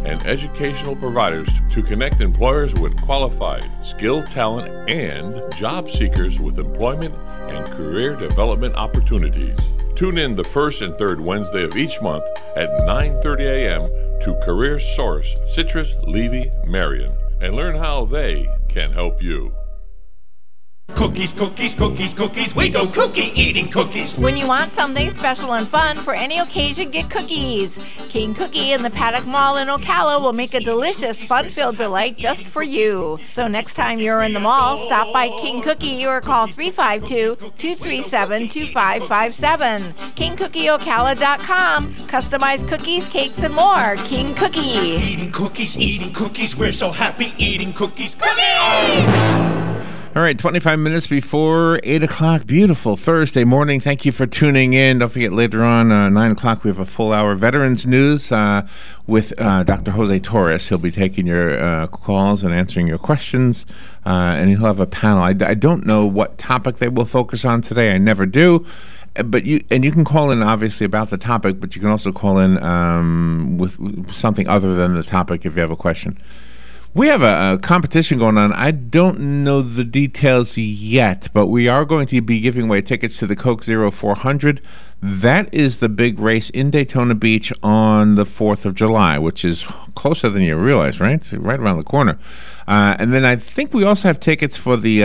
and educational providers to connect employers with qualified, skilled talent and job seekers with employment and career development opportunities. Tune in the first and third Wednesday of each month at 9:30 a.m. to Career Source, Citrus, Levy, Marion, and learn how they can help you. Cookies, cookies, cookies, cookies. We go cookie eating cookies. When you want something special and fun for any occasion, get cookies. King Cookie in the Paddock Mall in Ocala will make a delicious, fun-filled delight just for you. So next time you're in the mall, stop by King Cookie or call 352-237-2557. KingCookieOcala.com. Customized cookies, cakes, and more. King Cookie. Eating cookies. We're so happy eating cookies. Cookies! All right, 25 minutes before 8 o'clock. Beautiful Thursday morning. Thank you for tuning in. Don't forget, later on, 9 o'clock, we have a full hour Veterans News with Dr. Jose Torres. He'll be taking your calls and answering your questions, and he'll have a panel. I don't know what topic they will focus on today. I never do. But you can call in, obviously, about the topic, but you can also call in with something other than the topic if you have a question. We have a competition going on. I don't know the details yet, but we are going to be giving away tickets to the Coke 0400. That is the big race in Daytona Beach on the 4th of July, which is closer than you realize, right? It's right around the corner. And then I think we also have tickets for the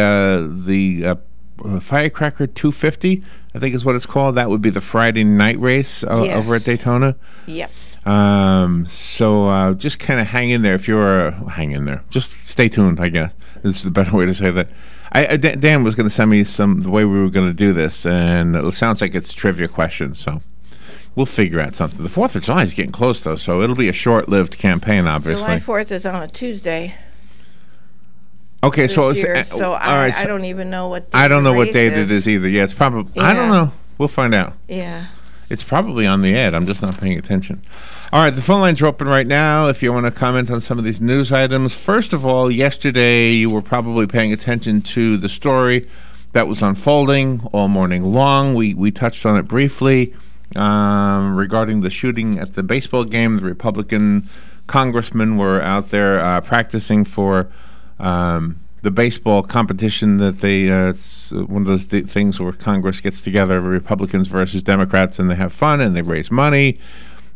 Firecracker 250, I think is what it's called. That would be the Friday night race over at Daytona. Yep. So just kind of hang in there. If you're hang in there, just stay tuned, I guess is the better way to say that. Dan was going to send me the way we were going to do this, and it sounds like it's trivia questions, so we'll figure out something. The 4th of July is getting close, though, so it'll be a short-lived campaign, obviously. July 4th is on a Tuesday. Okay, so it's all right. I don't even know what. I don't know what date it is either. Yeah, it's probably. Yeah. I don't know. We'll find out. Yeah. It's probably on the ad. I'm just not paying attention. All right, the phone lines are open right now if you want to comment on some of these news items. First of all, yesterday you were probably paying attention to the story that was unfolding all morning long. We touched on it briefly regarding the shooting at the baseball game. The Republican congressmen were out there practicing for the baseball competition that it's one of those things where Congress gets together, Republicans versus Democrats, and they have fun and they raise money,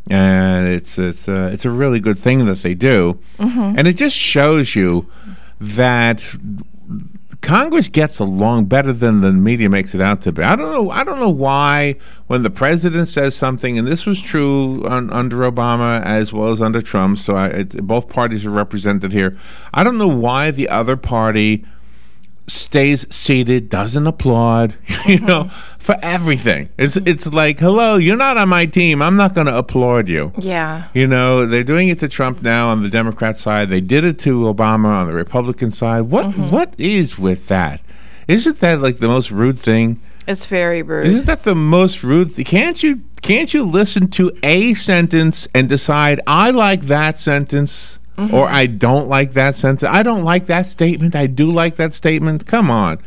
and it's a really good thing that they do. Mm-hmm. And it just shows you that Congress gets along better than the media makes it out to be. I don't know why when the president says something, and this was true under Obama as well as under Trump, so both parties are represented here. I don't know why the other party stays seated, doesn't applaud, for everything. It's like, hello, you're not on my team. I'm not going to applaud you. Yeah. They're doing it to Trump now on the Democrat side. They did it to Obama on the Republican side. What is with that? Isn't that like the most rude thing? It's very rude. Isn't that the most rude thing? Can't you listen to a sentence and decide, I like that sentence? Mm-hmm. Or I don't like that sentence. I don't like that statement. I do like that statement. Come on.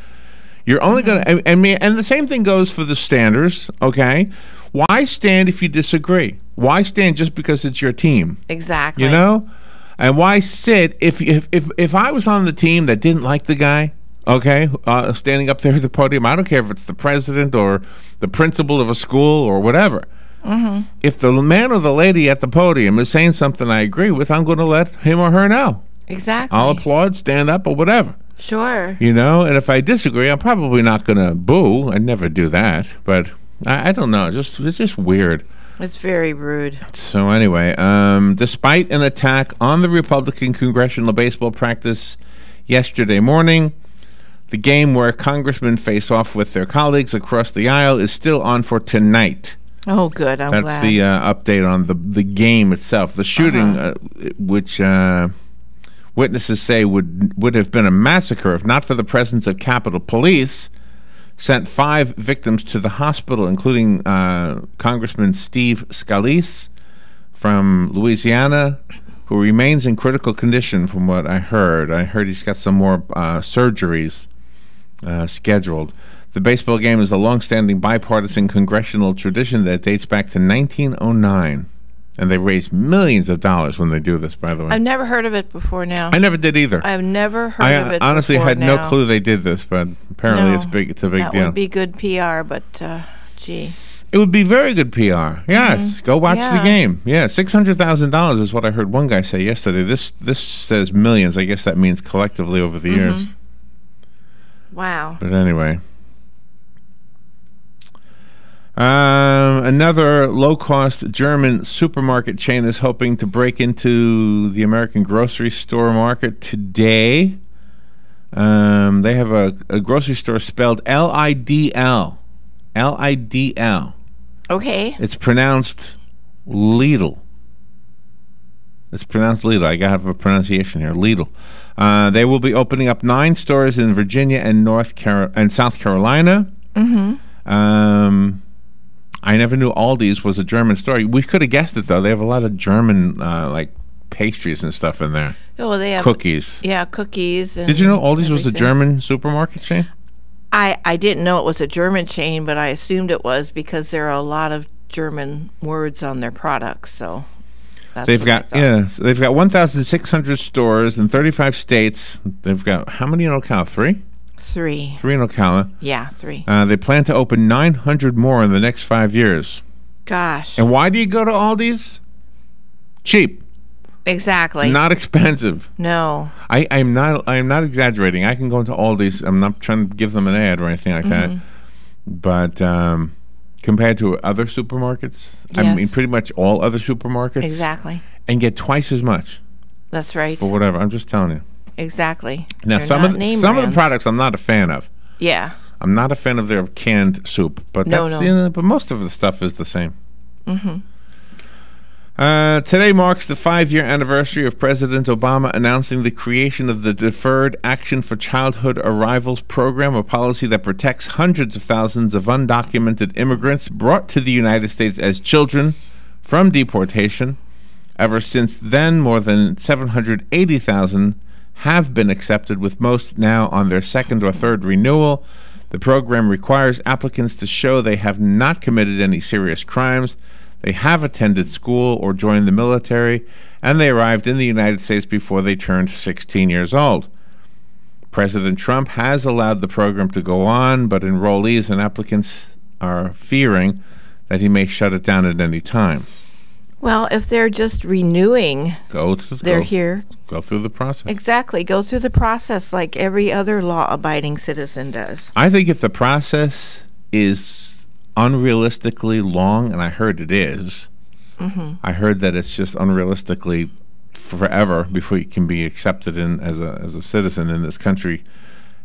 You're only going to... And the same thing goes for the standers, okay? Why stand if you disagree? Why stand just because it's your team? Exactly. And why sit if I was on the team that didn't like the guy, okay, standing up there at the podium, I don't care if it's the president or the principal of a school or whatever. Mm-hmm. If the man or the lady at the podium is saying something I agree with, I'm going to let him or her know. Exactly. I'll applaud, stand up, or whatever. Sure. And if I disagree, I'm probably not going to boo. I never do that. But I don't know. It's just weird. It's very rude. So anyway, despite an attack on the Republican congressional baseball practice yesterday morning, the game where congressmen face off with their colleagues across the aisle is still on for tonight. Oh, good. I'm glad. That's the update on the game itself. The shooting, which witnesses say would have been a massacre if not for the presence of Capitol Police, sent 5 victims to the hospital, including Congressman Steve Scalise from Louisiana, who remains in critical condition from what I heard. I heard he's got some more surgeries scheduled. The baseball game is a long-standing bipartisan congressional tradition that dates back to 1909. And they raise millions of dollars when they do this, by the way. I've never heard of it before now. I never did either. I've never heard of it honestly before had now. no clue they did this, but apparently it's big. It's a big deal. That would be good PR, but gee. It would be very good PR. Yes, go watch the game. Yeah, $600,000 is what I heard one guy say yesterday. This says millions. I guess that means collectively over the years. Wow. But anyway. Another low-cost German supermarket chain is hoping to break into the American grocery store market today. They have a grocery store spelled L-I-D-L. L-I-D-L. Okay. It's pronounced Lidl. It's pronounced Lidl. I have a pronunciation here. Lidl. They will be opening up 9 stores in Virginia and South Carolina. I never knew Aldi's was a German store. We could have guessed it, though. They have a lot of German, like, pastries and stuff in there. Oh, they have cookies. Yeah, cookies. And did you know Aldi's was a everything. German supermarket chain? I didn't know it was a German chain, but I assumed it was because there are a lot of German words on their products. So that's they've what got so they've got 1,600 stores in 35 states. They've got how many in Ocala? 3? 3. 3 in Ocala. Yeah, 3. They plan to open 900 more in the next 5 years. Gosh. And why do you go to Aldi's? Cheap. Exactly. Not expensive. No. I'm not exaggerating. I can go into Aldi's. I'm not trying to give them an ad or anything like that. But compared to other supermarkets, I Yes. mean pretty much all other supermarkets. Exactly. And get twice as much That's right. for whatever. I'm just telling you. Exactly. Now They're some not of name the brands. products I'm not a fan of. Yeah. I'm not a fan of their canned soup, but No, that's no. You know, but most of the stuff is the same. Today marks the 5-year anniversary of President Obama announcing the creation of the Deferred Action for Childhood Arrivals program, a policy that protects hundreds of thousands of undocumented immigrants brought to the United States as children from deportation. Ever since then, more than 780,000 have been accepted, with most now on their 2nd or 3rd renewal. The program requires applicants to show they have not committed any serious crimes, they have attended school or joined the military, and they arrived in the United States before they turned 16 years old. President Trump has allowed the program to go on, but enrollees and applicants are fearing that he may shut it down at any time. Well, if they're just renewing, they're go, here. Go through the process. Exactly. Go through the process like every other law-abiding citizen does. I think if the process is unrealistically long, and I heard it is, I heard that it's just unrealistically forever before you can be accepted in as a citizen in this country.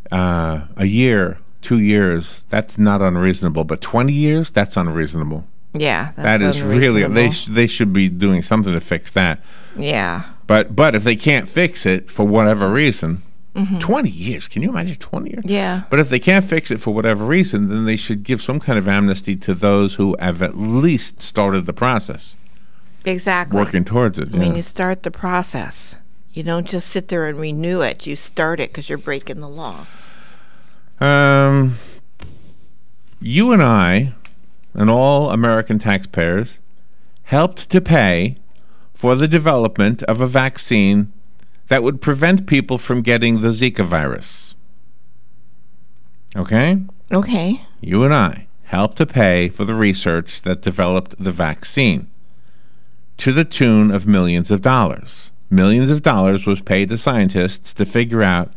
A year, 2 years, that's not unreasonable. But 20 years, that's unreasonable. Yeah, That is really they should be doing something to fix that. Yeah. But if they can't fix it for whatever reason, 20 years, can you imagine 20 years? Yeah. But if they can't fix it for whatever reason, then they should give some kind of amnesty to those who have at least started the process. Exactly. Working towards it. I mean, you start the process. You don't just sit there and renew it. You start it because you're breaking the law. You and I, and all American taxpayers, helped to pay for the development of a vaccine that would prevent people from getting the Zika virus. Okay? Okay. You and I helped to pay for the research that developed the vaccine to the tune of millions of dollars. Millions of dollars was paid to scientists to figure out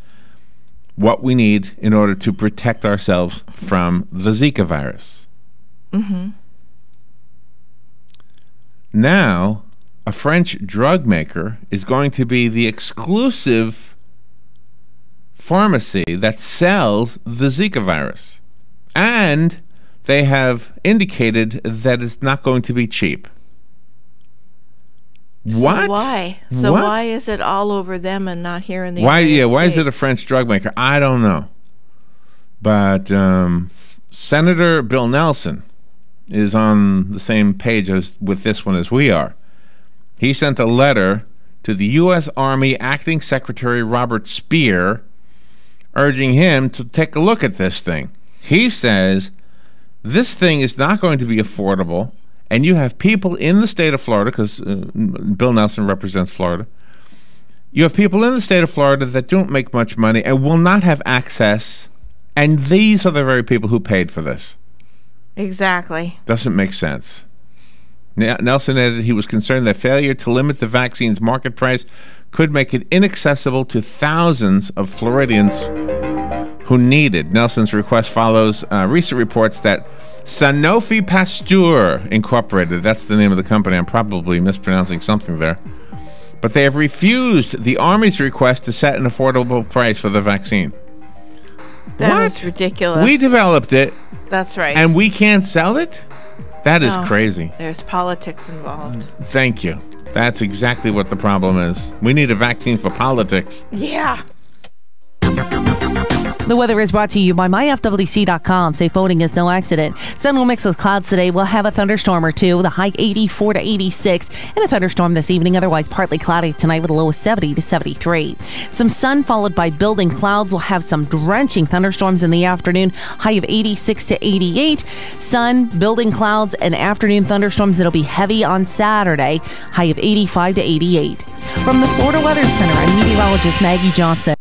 what we need in order to protect ourselves from the Zika virus. Now, a French drug maker is going to be the exclusive pharmacy that sells the Zika virus. And they have indicated that it's not going to be cheap. What? So why? So What? why is it all over them and not here in the Why? United Yeah. Why is States? it a French drug maker? I don't know. But Senator Bill Nelson is on the same page as with this one as we are. He sent a letter to the U.S. Army Acting Secretary Robert Speer, urging him to take a look at this thing. He says this thing is not going to be affordable, and you have people in the state of Florida, because Bill Nelson represents Florida, you have people in the state of Florida that don't make much money and will not have access, and these are the very people who paid for this. Exactly. Doesn't make sense. Nelson added he was concerned that failure to limit the vaccine's market price could make it inaccessible to thousands of Floridians who need it. Nelson's request follows recent reports that Sanofi Pasteur Incorporated, that's the name of the company, I'm probably mispronouncing something there, but they have refused the Army's request to set an affordable price for the vaccine. That is ridiculous. We developed it. That's right. And we can't sell it? That is crazy. There's politics involved. Thank you. That's exactly what the problem is. We need a vaccine for politics. Yeah. The weather is brought to you by myfwc.com. Safe boating is no accident. Sun will mix with clouds today. We'll have a thunderstorm or two. The high 84 to 86. And a thunderstorm this evening. Otherwise partly cloudy tonight with a low of 70 to 73. Some sun followed by building clouds. We'll have some drenching thunderstorms in the afternoon. High of 86 to 88. Sun, building clouds, and afternoon thunderstorms. It'll be heavy on Saturday. High of 85 to 88. From the Florida Weather Center, I'm meteorologist Maggie Johnson.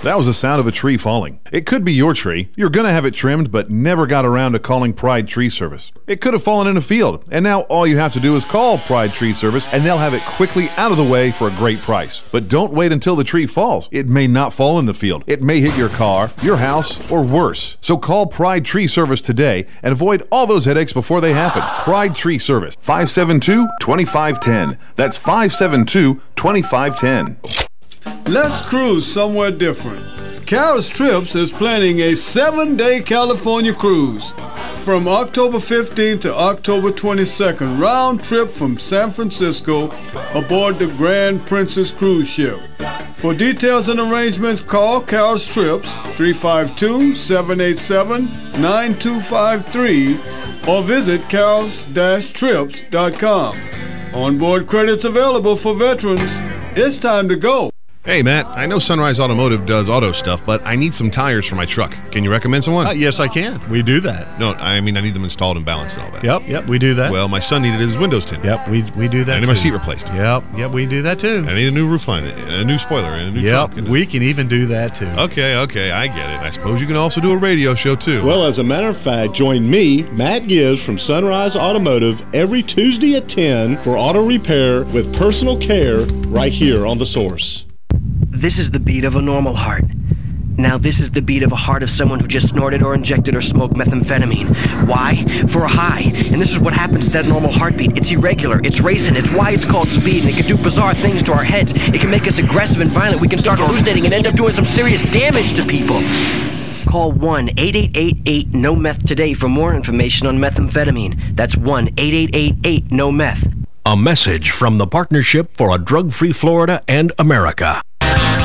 That was the sound of a tree falling. It could be your tree. You're going to have it trimmed, but never got around to calling Pride Tree Service. It could have fallen in a field, and now all you have to do is call Pride Tree Service, and they'll have it quickly out of the way for a great price. But don't wait until the tree falls. It may not fall in the field. It may hit your car, your house, or worse. So call Pride Tree Service today and avoid all those headaches before they happen. Pride Tree Service, 572-2510. That's 572-2510. Let's cruise somewhere different. Carol's Trips is planning a 7-day California cruise from October 15th to October 22nd, round trip from San Francisco aboard the Grand Princess cruise ship. For details and arrangements, call Carol's Trips 352-787-9253 or visit carols-trips.com. Onboard credits available for veterans. It's time to go. Hey, Matt, I know Sunrise Automotive does auto stuff, but I need some tires for my truck. Can you recommend someone? Yes, I can. We do that. No, I mean I need them installed and balanced and all that. Yep, we do that. Well, my son needed his windows tinted. Yep, we do that. I need my seat replaced. Yep, we do that too. I need a new roof line, a new spoiler, and a new trunk. Yep, we can even do that too. Okay, I get it. I suppose you can also do a radio show too. Well, as a matter of fact, join me, Matt Gibbs from Sunrise Automotive, every Tuesday at 10 for auto repair with personal care right here on The Source. This is the beat of a normal heart. Now this is the beat of a heart of someone who just snorted or injected or smoked methamphetamine. Why? For a high. And this is what happens to that normal heartbeat. It's irregular, it's racing, it's why it's called speed, and it can do bizarre things to our heads. It can make us aggressive and violent. We can start hallucinating and end up doing some serious damage to people. Call 1-8888-NO-METH today for more information on methamphetamine. That's 1-8888-NO-METH. A message from the Partnership for a Drug-Free Florida and America.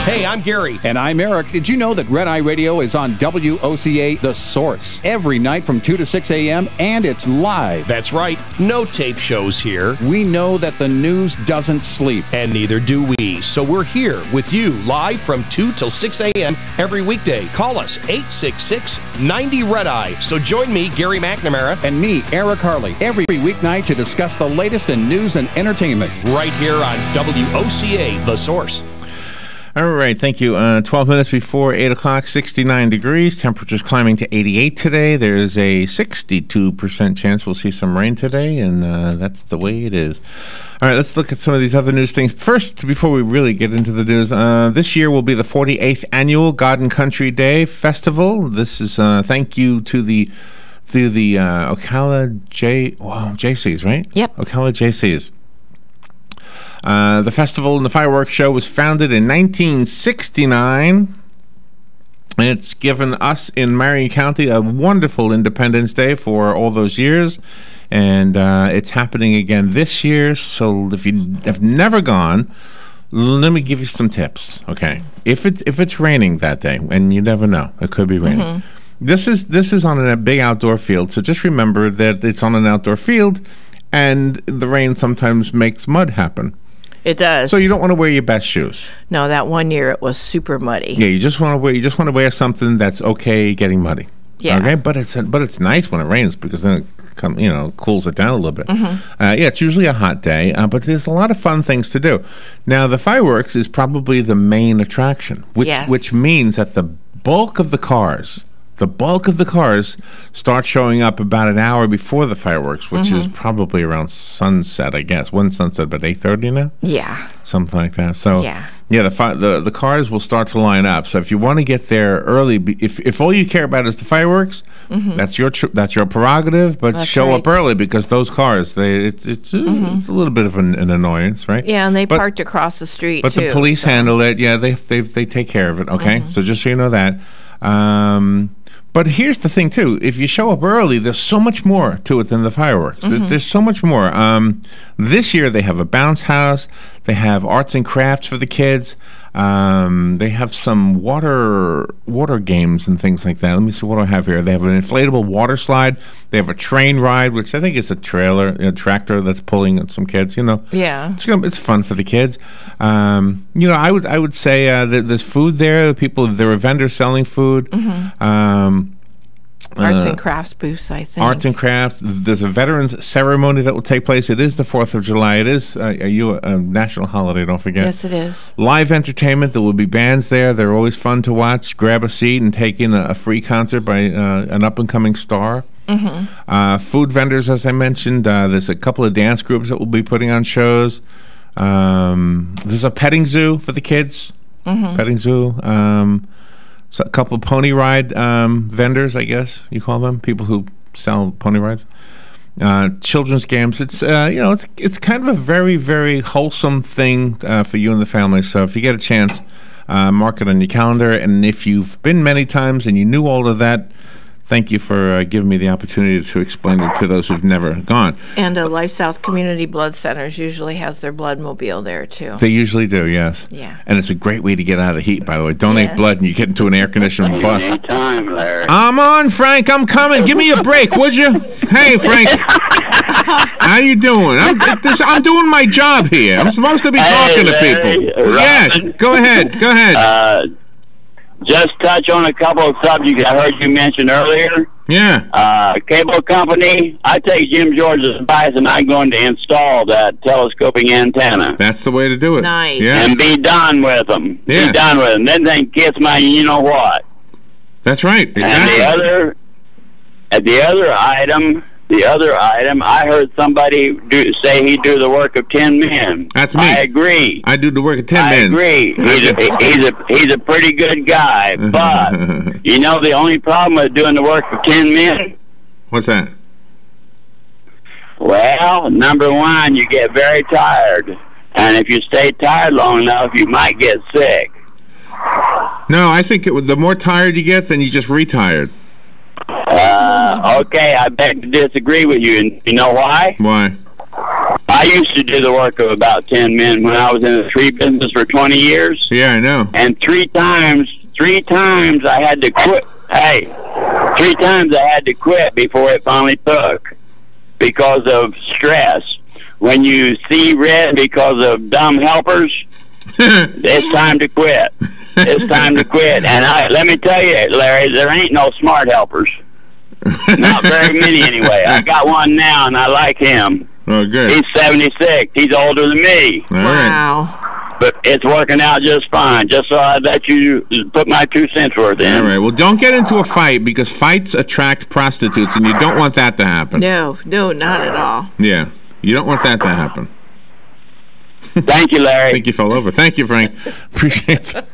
Hey, I'm Gary. And I'm Eric. Did you know that Red Eye Radio is on WOCA The Source every night from 2 to 6 a.m. and it's live? That's right. No tape shows here. We know that the news doesn't sleep. And neither do we. So we're here with you live from 2 till 6 a.m. every weekday. Call us 866-90-RED-EYE. So join me, Gary McNamara. And me, Eric Harley, every weeknight to discuss the latest in news and entertainment. Right here on WOCA The Source. All right, thank you. 12 minutes before 8 o'clock, 69 degrees. Temperatures climbing to 88 today. There's a 62% chance we'll see some rain today, and that's the way it is. All right, let's look at some of these other news things. First, before we really get into the news, this year will be the 48th Annual God and Country Day Festival. This is thank you to the Ocala JCs, right? Yep. Ocala JCs. The festival and the fireworks show was founded in 1969, and it's given us in Marion County a wonderful Independence Day for all those years, and it's happening again this year. So if you have never gone, let me give you some tips. Okay, if it's raining that day, and you never know, it could be raining. Mm-hmm. This is on a big outdoor field, so just remember that it's on an outdoor field, and the rain sometimes makes mud happen. It does. So you don't want to wear your best shoes. No, that one year it was super muddy. Yeah, you just want to wear something that's okay getting muddy. Yeah. Okay, but it's nice when it rains because then it cools it down a little bit. Yeah, it's usually a hot day, but there's a lot of fun things to do. Now, the fireworks is probably the main attraction, which means that the bulk of the cars start showing up about an hour before the fireworks, which is probably around sunset, I guess. When's sunset? About 8:30 now? Yeah. Something like that. So yeah, the cars will start to line up. So if you want to get there early, if all you care about is the fireworks, that's your prerogative. But show up early, because those cars, it's a little bit of an annoyance, right? Yeah, and they parked across the street. But the police handle it. Yeah, they take care of it. Okay, so just so you know that. But here's the thing, too. If you show up early, there's so much more to it than the fireworks. There's so much more. This year, they have a bounce house. They have arts and crafts for the kids. They have some water games and things like that. Let me see what I have here. They have an inflatable water slide. They have a train ride, which I think is a tractor that's pulling some kids. Yeah, it's fun for the kids. I would say that there's food there. There are vendors selling food. Arts and crafts booths, I think. Arts and crafts. There's a veterans ceremony that will take place. It is the 4th of July. It is a national holiday, don't forget. Yes, it is. Live entertainment. There will be bands there. They're always fun to watch. Grab a seat and take in a free concert by an up-and-coming star. Food vendors, as I mentioned. There's a couple of dance groups that will be putting on shows. There's a petting zoo for the kids. Petting zoo. So a couple of pony ride vendors, I guess you call them, people who sell pony rides. Children's games. It's it's kind of a very, very wholesome thing for you and the family. So if you get a chance, mark it on your calendar. And if you've been many times and you knew all of that, thank you for giving me the opportunity to explain it to those who've never gone. And Life South Community Blood Centers usually has their blood mobile there, too. They usually do, yes. Yeah. And it's a great way to get out of the heat, by the way. Donate blood and you get into an air-conditioned bus. Anytime, Larry. I'm on, Frank. I'm coming. Give me a break, would you? Hey, Frank. How you doing? I'm doing my job here. I'm supposed to be talking to people. Yes, go ahead. Go ahead. Just touch on a couple of subjects I heard you mention earlier. Yeah. Cable company, I take Jim George's advice and I'm going to install that telescoping antenna. That's the way to do it. Nice. Yeah. And be done with them. Yeah. Be done with them. Then they kiss my you-know-what. That's right. Exactly. And the other item, I heard somebody say he'd do the work of 10 men. That's me. I agree. I do the work of 10 men. I agree. He's a pretty good guy, but the only problem with doing the work of 10 men? What's that? Well, number one, you get very tired. And if you stay tired long enough, you might get sick. No, I think the more tired you get, then you just retired. Okay, I beg to disagree with you. And you know why? Why? I used to do the work of about 10 men when I was in the tree business for 20 years. Yeah, I know. And three times I had to quit. Hey, 3 times I had to quit before it finally took because of stress. When you see red because of dumb helpers, it's time to quit. It's time to quit. And let me tell you, Larry, there ain't no smart helpers. Not very many, anyway. I got one now, and I like him. Oh, good. He's 76. He's older than me. All right. But it's working out just fine. Just so I let you put my 2 cents worth in. All right. Well, don't get into a fight, because fights attract prostitutes, and you don't want that to happen. No, not at all. Yeah. You don't want that to happen. Thank you, Larry. I think you fell over. Thank you, Frank. Appreciate that.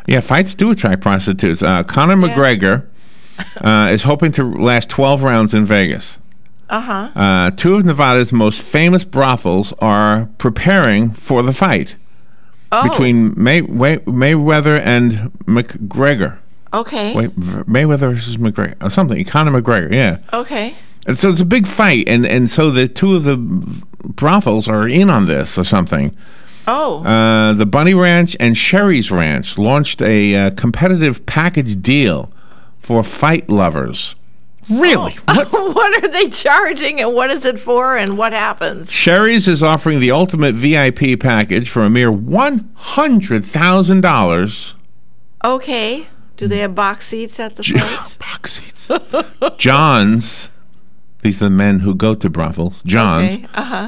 Yeah, fights do attract prostitutes. Conor McGregor is hoping to last 12 rounds in Vegas. 2 of Nevada's most famous brothels are preparing for the fight between Mayweather and McGregor. Okay. Mayweather versus McGregor. Something. Conor McGregor, yeah. Okay. And so it's a big fight, and so the 2 of the brothels are in on this or something. Oh. The Bunny Ranch and Sherry's Ranch launched a competitive package deal for fight lovers. Really? What are they charging, and what is it for, and what happens? Sherry's is offering the ultimate VIP package for a mere $100,000. Okay. Do they have box seats at the place? Box seats. John's these are the men who go to brothels, John's,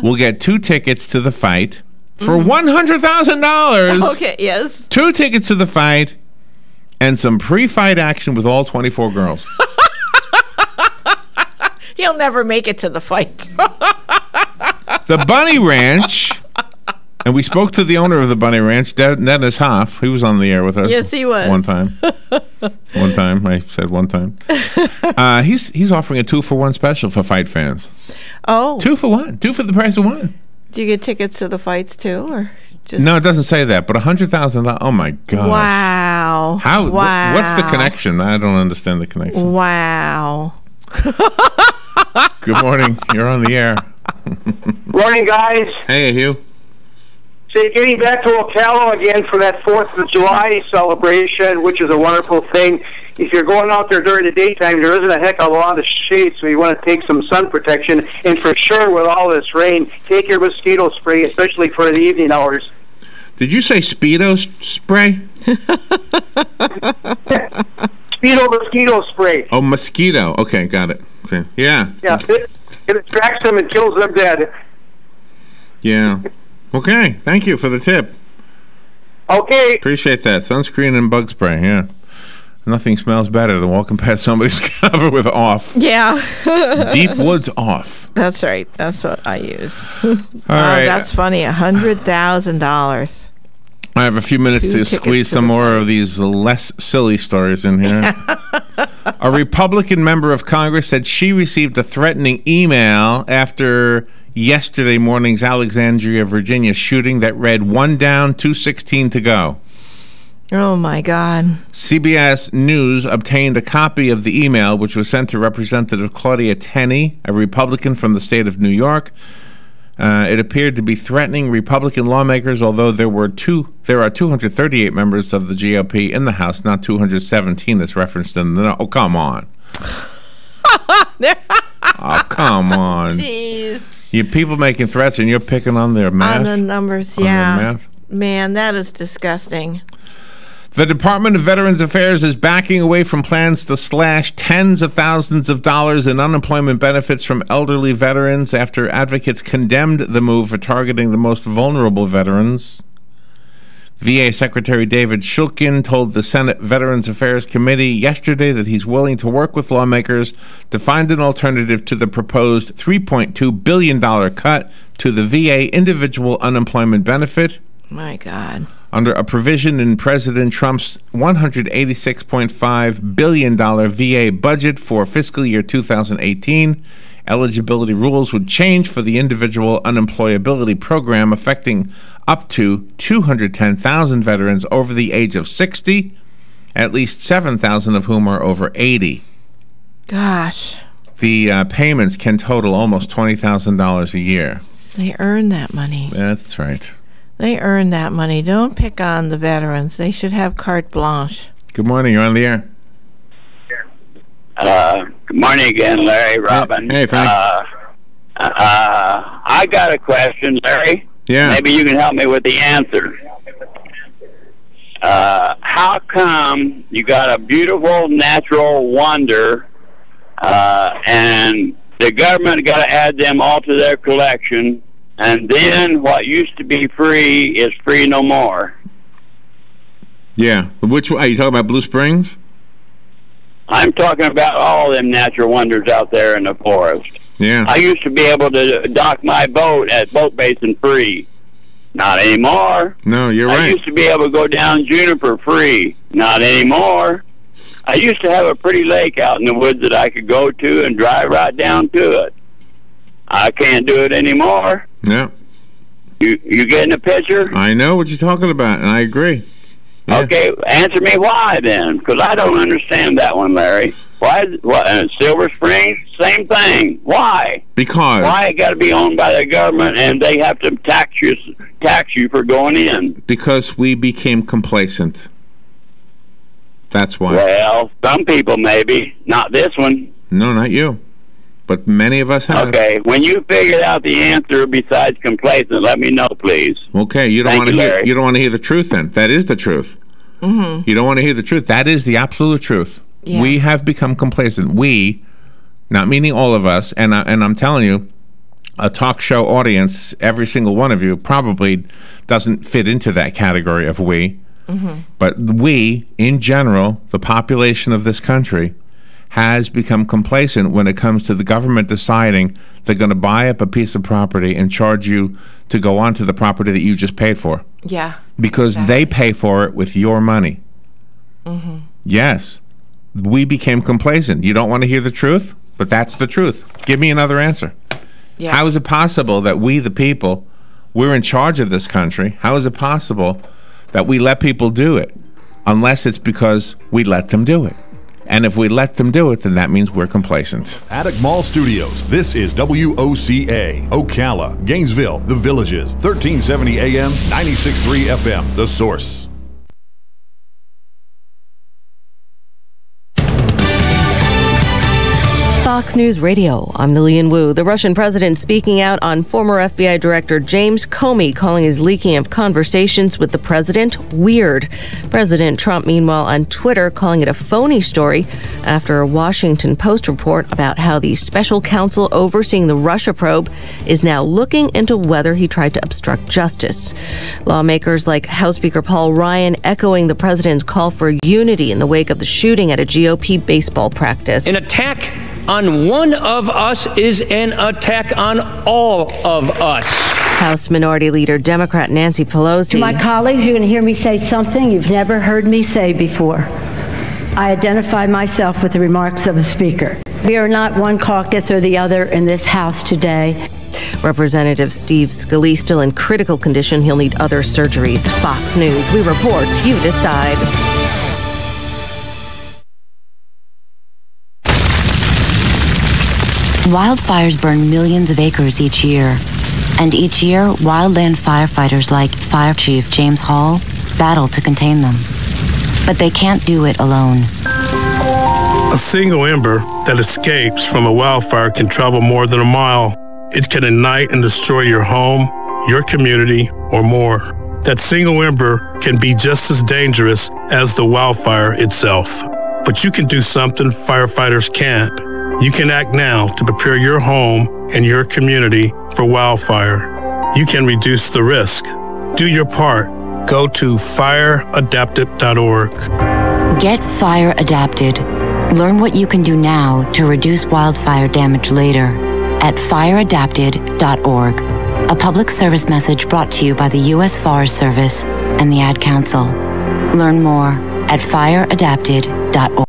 will get 2 tickets to the fight for $100,000. Okay, yes. 2 tickets to the fight and some pre-fight action with all 24 girls. He'll never make it to the fight. The Bunny Ranch, and we spoke to the owner of the Bunny Ranch, Dennis Hoff. He was on the air with us. Yes, he was. One time. I said one time. He's offering a 2-for-1 special for fight fans. Oh. 2 for 1. 2 for the price of 1. Do you get tickets to the fights too, or just? No, it doesn't say that, but $100,000. Oh my God! Wow! How? Wow! What's the connection? I don't understand the connection. Wow! Good morning. You're on the air. Morning, guys. Hey, Hugh. So getting back to Ocala again for that 4th of July celebration, which is a wonderful thing. If you're going out there during the daytime, there isn't a heck of a lot of shade, so you want to take some sun protection. And for sure, with all this rain, take your mosquito spray, especially for the evening hours. Did you say Speedo spray? Speedo mosquito spray. Oh, mosquito. Okay, got it. Okay. Yeah. Yeah, it attracts them and kills them dead. Yeah. Okay, thank you for the tip. Okay. Appreciate that. Sunscreen and bug spray, yeah. Nothing smells better than walking past somebody's cover with off. Yeah. Deep Woods Off. That's right. That's what I use. All right. That's funny. $100,000. I have a few minutes to squeeze some more of these less silly stories in here. A Republican member of Congress said she received a threatening email after yesterday morning's Alexandria, Virginia shooting that read 1 down, 2:16 to go. Oh, my God. CBS News obtained a copy of the email, which was sent to Representative Claudia Tenney, a Republican from the state of New York. It appeared to be threatening Republican lawmakers, although there are 238 members of the GOP in the House, not 217 that's referenced in the... Oh, come on. Oh, come on. Jeez. You people making threats and you're picking on their math? On the numbers, yeah. Man, that is disgusting. The Department of Veterans Affairs is backing away from plans to slash tens of thousands of dollars in unemployment benefits from elderly veterans after advocates condemned the move for targeting the most vulnerable veterans. VA Secretary David Shulkin told the Senate Veterans Affairs Committee yesterday that he's willing to work with lawmakers to find an alternative to the proposed $3.2 billion cut to the VA individual unemployment benefit. My God. Under a provision in President Trump's $186.5 billion VA budget for fiscal year 2018, eligibility rules would change for the individual unemployability program, affecting up to 210,000 veterans over the age of 60, at least 7,000 of whom are over 80. Gosh. The payments can total almost $20,000 a year. They earn that money. That's right. They earn that money. Don't pick on the veterans. They should have carte blanche. Good morning. You're on the air. Good morning again, Larry, Robin. Hey, Frank. I got a question, Larry. Yeah. Maybe you can help me with the answer. How come you got a beautiful natural wonder and the government got to add them all to their collection, and then what used to be free is free no more? Yeah. Which one? Are you talking about Blue Springs? I'm talking about all them natural wonders out there in the forest. Yeah. I used to be able to dock my boat at Boat Basin free. Not anymore. No, you're right. I used to be able to go down Juniper free. Not anymore. I used to have a pretty lake out in the woods that I could go to and drive right down to it. I can't do it anymore. Yeah. You getting the picture? I know what you're talking about, and I agree. Yeah. Okay, answer me why then, because I don't understand that one, Larry. Why? Silver Springs, same thing. Why? Because why it got to be owned by the government and they have to tax you for going in? Because we became complacent. That's why. Well, some people maybe, not this one. No, not you, but many of us have. Okay, when you figured out the answer besides complacent, let me know, please. Okay, you don't want to hear. You don't want to hear the truth. Then that is the truth. Mm-hmm. You don't want to hear the truth. That is the absolute truth. Yeah. We have become complacent. We, not meaning all of us, and I'm telling you, a talk show audience, every single one of you probably doesn't fit into that category of we. But we, in general, the population of this country, has become complacent when it comes to the government deciding they're going to buy up a piece of property and charge you to go onto the property that you just paid for. Yeah. Because they pay for it with your money. Yes. We became complacent. You don't want to hear the truth? But that's the truth. Give me another answer. Yeah. How is it possible that we, the people, we're in charge of this country? How is it possible that we let people do it? Unless it's because we let them do it. And if we let them do it, then that means we're complacent. Paddock Mall Studios. This is WOCA, Ocala, Gainesville, The Villages, 1370 AM, 96.3 FM, The Source. Fox News Radio, I'm Lillian Wu. The Russian president speaking out on former FBI Director James Comey, calling his leaking of conversations with the president weird. President Trump, meanwhile, on Twitter, calling it a phony story after a Washington Post report about how the special counsel overseeing the Russia probe is now looking into whether he tried to obstruct justice. Lawmakers like House Speaker Paul Ryan echoing the president's call for unity in the wake of the shooting at a GOP baseball practice. An attack on one of us is an attack on all of us. House Minority Leader Democrat Nancy Pelosi. To my colleagues, you're going to hear me say something you've never heard me say before. I identify myself with the remarks of the Speaker. We are not one caucus or the other in this House today. Representative Steve Scalise still in critical condition. He'll need other surgeries. Fox News. We report. You decide. Wildfires burn millions of acres each year. And each year, wildland firefighters like Fire Chief James Hall battle to contain them. But they can't do it alone. A single ember that escapes from a wildfire can travel more than a mile. It can ignite and destroy your home, your community, or more. That single ember can be just as dangerous as the wildfire itself. But you can do something firefighters can't. You can act now to prepare your home and your community for wildfire. You can reduce the risk. Do your part. Go to fireadapted.org. Get fire adapted. Learn what you can do now to reduce wildfire damage later at fireadapted.org. A public service message brought to you by the U.S. Forest Service and the Ad Council. Learn more at fireadapted.org.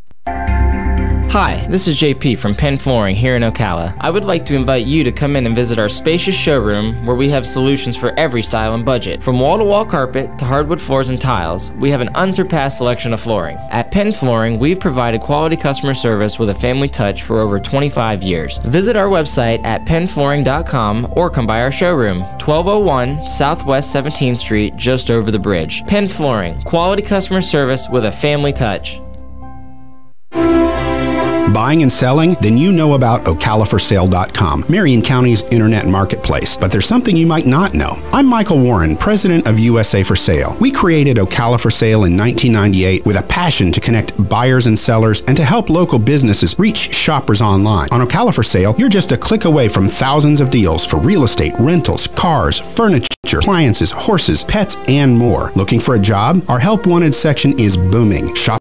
Hi, this is JP from Penn Flooring here in Ocala. I would like to invite you to come in and visit our spacious showroom where we have solutions for every style and budget. From wall-to-wall carpet to hardwood floors and tiles, we have an unsurpassed selection of flooring. At Penn Flooring, we've provided quality customer service with a family touch for over 25 years. Visit our website at pennflooring.com or come by our showroom, 1201 Southwest 17th Street, just over the bridge. Penn Flooring, quality customer service with a family touch. Buying and selling? Then you know about OcalaForSale.com, Marion County's internet marketplace. But there's something you might not know. I'm Michael Warren, president of USA for Sale. We created Ocala for Sale in 1998 with a passion to connect buyers and sellers and to help local businesses reach shoppers online. On Ocala for Sale, you're just a click away from thousands of deals for real estate, rentals, cars, furniture, appliances, horses, pets, and more. Looking for a job? Our Help Wanted section is booming. Shop